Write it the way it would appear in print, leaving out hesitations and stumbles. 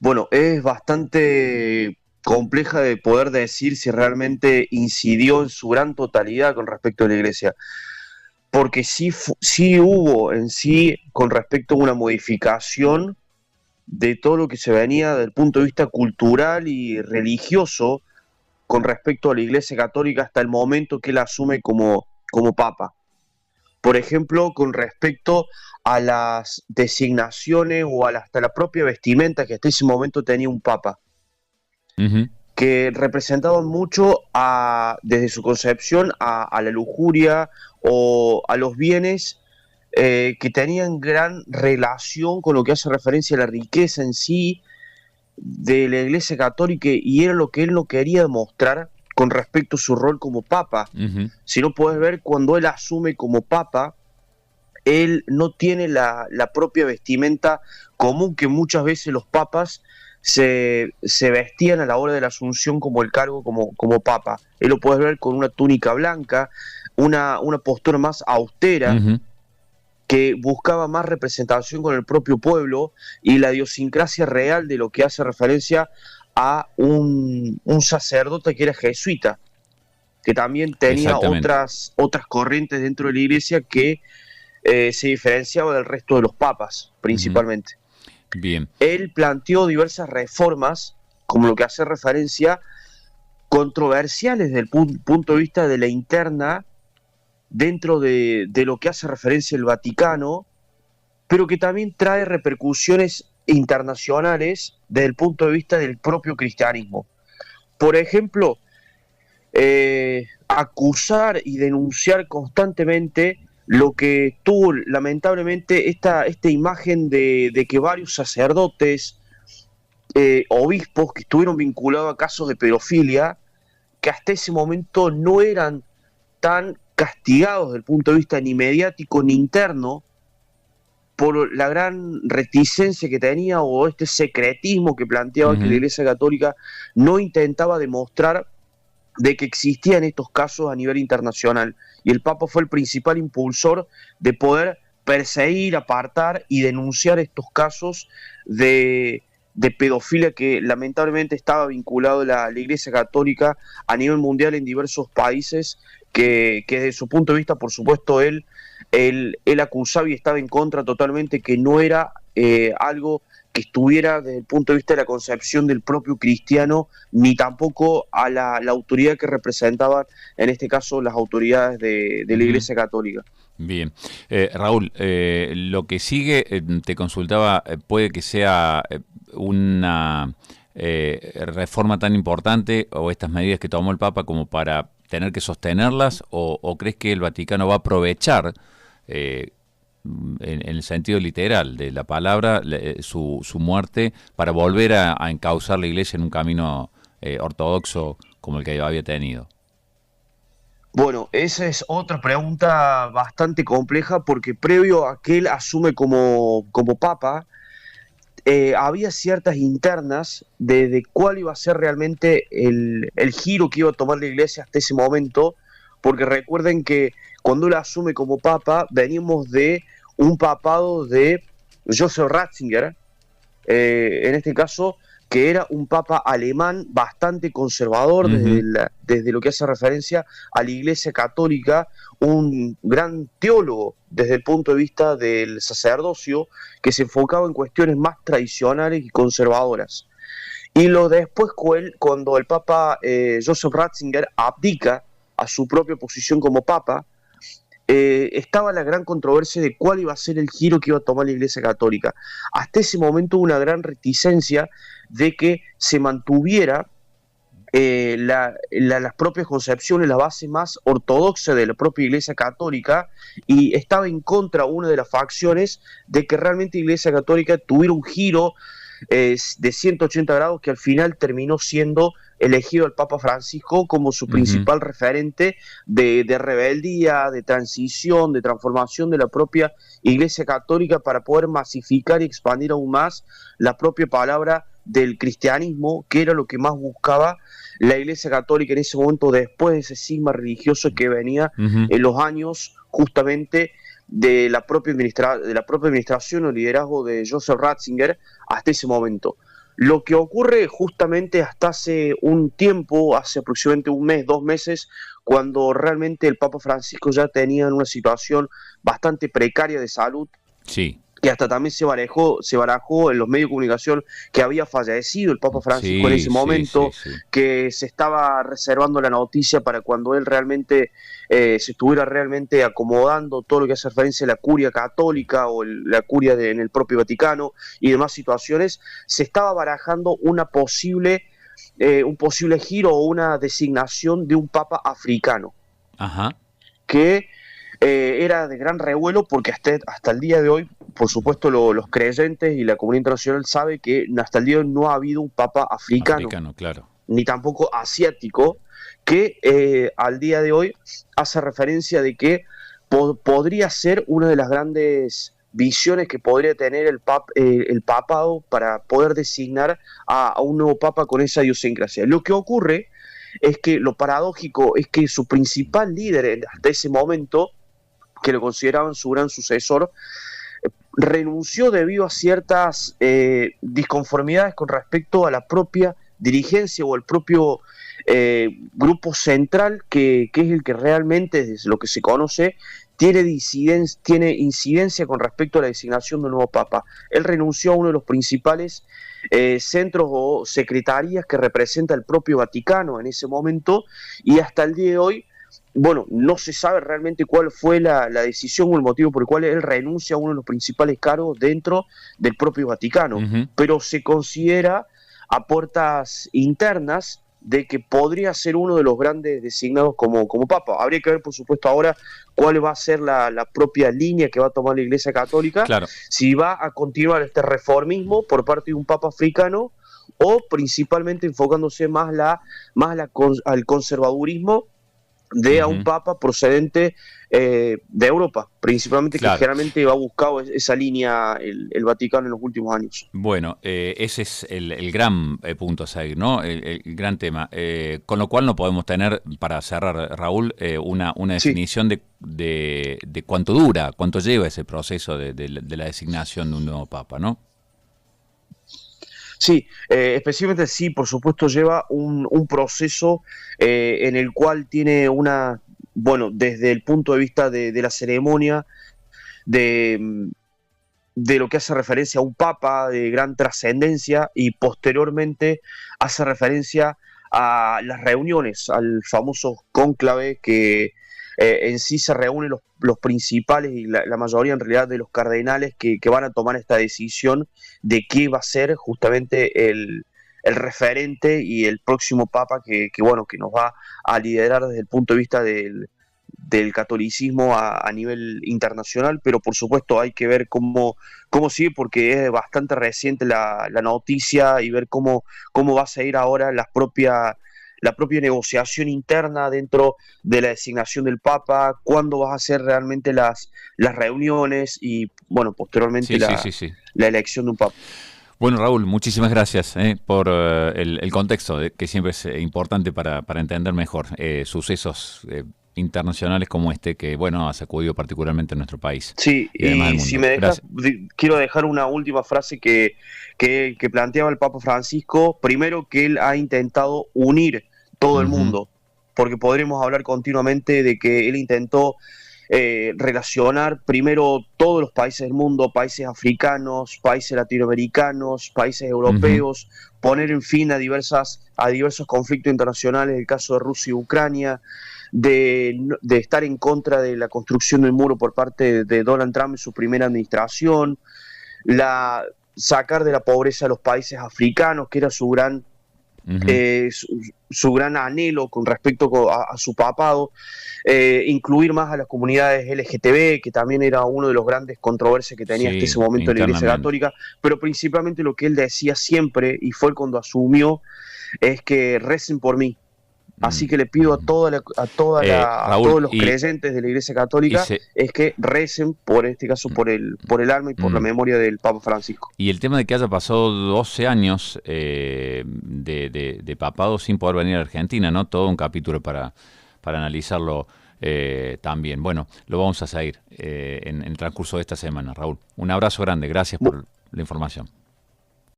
Bueno, es bastante compleja de poder decir si realmente incidió en su gran totalidad con respecto a la iglesia, porque sí hubo en sí con respecto a una modificación de todo lo que se venía desde el punto de vista cultural y religioso con respecto a la iglesia católica hasta el momento que él asume como papa. Por ejemplo, con respecto a las designaciones o hasta la propia vestimenta que hasta ese momento tenía un papa, Ujú. que representaban mucho desde su concepción a la lujuria o a los bienes que tenían gran relación con lo que hace referencia a la riqueza en sí de la Iglesia Católica, y era lo que él no quería demostrar con respecto a su rol como papa. Ujú. Si no puedes ver, cuando él asume como papa, él no tiene la propia vestimenta común que muchas veces los papas se vestían a la hora de la asunción como el cargo como papa. Él lo puedes ver con una túnica blanca, una postura más austera, Ujú. que buscaba más representación con el propio pueblo y la idiosincrasia real de lo que hace referencia a un sacerdote que era jesuita, que también tenía Exactamente. otras corrientes dentro de la iglesia que se diferenciaba del resto de los papas, Ujú. principalmente. Bien. Él planteó diversas reformas, como lo que hace referencia, controversiales desde el punto de vista de la interna, dentro de lo que hace referencia el Vaticano, pero que también trae repercusiones internacionales desde el punto de vista del propio cristianismo. Por ejemplo, acusar y denunciar constantemente lo que tuvo lamentablemente esta imagen de que varios sacerdotes, obispos que estuvieron vinculados a casos de pedofilia, que hasta ese momento no eran tan castigados desde el punto de vista ni mediático ni interno, por la gran reticencia que tenía o este secretismo que planteaba que la Ujú. Iglesia Católica no intentaba demostrar de que existían estos casos a nivel internacional. Y el Papa fue el principal impulsor de poder perseguir, apartar y denunciar estos casos de pedofilia que lamentablemente estaba vinculado a la Iglesia Católica a nivel mundial en diversos países, que desde su punto de vista, por supuesto, él acusaba y estaba en contra totalmente, que no era algo que estuviera desde el punto de vista de la concepción del propio cristiano, ni tampoco a la autoridad que representaban, en este caso, las autoridades de la Ujú. Iglesia Católica. Bien. Raúl, lo que sigue, te consultaba, puede que sea una reforma tan importante o estas medidas que tomó el Papa como para tener que sostenerlas, o crees que el Vaticano va a aprovechar, eh, en el sentido literal de la palabra, su muerte para volver a encauzar la iglesia en un camino ortodoxo como el que había tenido? Bueno, esa es otra pregunta bastante compleja, porque previo a que él asume como papa, había ciertas internas de cuál iba a ser realmente el giro que iba a tomar la iglesia hasta ese momento, porque recuerden que cuando él asume como papa, venimos de un papado de Joseph Ratzinger, en este caso, que era un papa alemán bastante conservador Ujú. desde lo que hace referencia a la Iglesia Católica, un gran teólogo desde el punto de vista del sacerdocio, que se enfocaba en cuestiones más tradicionales y conservadoras. Y lo después, cuando el papa Joseph Ratzinger abdica a su propia posición como papa, estaba la gran controversia de cuál iba a ser el giro que iba a tomar la Iglesia Católica. Hasta ese momento hubo una gran reticencia de que se mantuviera las propias concepciones, la base más ortodoxa de la propia Iglesia Católica, y estaba en contra una de las facciones de que realmente la Iglesia Católica tuviera un giro de 180 grados, que al final terminó siendo elegido el Papa Francisco como su Ujú. principal referente de rebeldía, de transición, de transformación de la propia Iglesia Católica, para poder masificar y expandir aún más la propia palabra del cristianismo, que era lo que más buscaba la Iglesia Católica en ese momento, después de ese cisma religioso que venía Ujú. en los años justamente de la propia administración o liderazgo de Joseph Ratzinger hasta ese momento. Lo que ocurre justamente hasta hace un tiempo, hace aproximadamente un mes, 2 meses, cuando realmente el Papa Francisco ya tenía una situación bastante precaria de salud, Sí, que hasta también se barajó en los medios de comunicación que había fallecido el Papa Francisco en sí, ese sí, sí, momento, sí. que se estaba reservando la noticia para cuando él realmente se estuviera realmente acomodando todo lo que hace referencia a la curia católica o la curia en el propio Vaticano y demás situaciones, se estaba barajando un posible giro o una designación de un Papa africano Ajá, que era de gran revuelo porque hasta el día de hoy, por supuesto, los creyentes y la comunidad internacional sabe que hasta el día de hoy no ha habido un papa africano, africano, claro. ni tampoco asiático, que al día de hoy hace referencia de que podría ser una de las grandes visiones que podría tener el papado para poder designar a un nuevo papa con esa idiosincrasia. Lo que ocurre es que lo paradójico es que su principal líder hasta ese momento, que lo consideraban su gran sucesor, renunció debido a ciertas disconformidades con respecto a la propia dirigencia o el propio grupo central, que es el que realmente, desde lo que se conoce, tiene incidencia con respecto a la designación del nuevo Papa. Él renunció a uno de los principales centros o secretarías que representa el propio Vaticano en ese momento, y hasta el día de hoy, bueno, no se sabe realmente cuál fue la decisión o el motivo por el cual él renuncia a uno de los principales cargos dentro del propio Vaticano, Ujú. pero se considera a puertas internas de que podría ser uno de los grandes designados como papa. Habría que ver, por supuesto, ahora cuál va a ser la propia línea que va a tomar la Iglesia Católica, Claro. si va a continuar este reformismo por parte de un papa africano o principalmente enfocándose al conservadurismo de a un Ujú. papa procedente de Europa, principalmente, que Claro. generalmente ha buscado esa línea el Vaticano en los últimos años. Bueno, ese es el gran punto a seguir, ¿no? El gran tema. Con lo cual no podemos tener, para cerrar, Raúl, una Sí, definición de cuánto dura, cuánto lleva ese proceso de la designación de un nuevo papa, ¿no? sí, específicamente sí, por supuesto lleva un proceso en el cual tiene bueno, desde el punto de vista de la ceremonia, de, de lo que hace referencia a un papa de gran trascendencia, y posteriormente hace referencia a las reuniones, al famoso cónclave que en sí se reúnen los principales y la mayoría en realidad de los cardenales que van a tomar esta decisión de qué va a ser justamente el referente y el próximo papa bueno, que nos va a liderar desde el punto de vista del catolicismo a nivel internacional, pero por supuesto hay que ver cómo sigue, porque es bastante reciente la noticia, y ver cómo va a seguir ahora la propia negociación interna dentro de la designación del Papa, cuándo vas a hacer realmente las reuniones y, bueno, posteriormente Sí, sí, sí, sí. la elección de un Papa. Bueno, Raúl, muchísimas gracias por el contexto, que siempre es importante para entender mejor sucesos internacionales como este, que, bueno, ha sacudido particularmente a nuestro país Sí, y además al y si mundo. me dejas, Gracias. quiero dejar una última frase que planteaba el Papa Francisco. Primero, que él ha intentado unir todo el Ujú. mundo, porque podremos hablar continuamente de que él intentó relacionar primero todos los países del mundo, países africanos, países latinoamericanos, países Ujú. europeos, poner en fin a diversos conflictos internacionales, el caso de Rusia y Ucrania, de estar en contra de la construcción del muro por parte de Donald Trump en su primera administración, sacar de la pobreza a los países africanos, que era Ujú. eh, su, su gran anhelo con respecto a su papado, incluir más a las comunidades LGTB, que también era uno de los grandes controversias que tenía hasta ese Sí, momento la Iglesia internamente. Católica, pero principalmente lo que él decía siempre, y fue cuando asumió, es que recen por mí. Mm, Así que le pido ujú. a Raúl, todos los creyentes de la Iglesia y, Católica se, es que recen por este caso, por el alma y por la mm, memoria del Papa Francisco. y el tema de que haya pasado 12 años de papado sin poder venir a Argentina, ¿no? Todo un capítulo para analizarlo también. Bueno, lo vamos a seguir en el transcurso de esta semana, Raúl. Un abrazo grande, gracias por la información.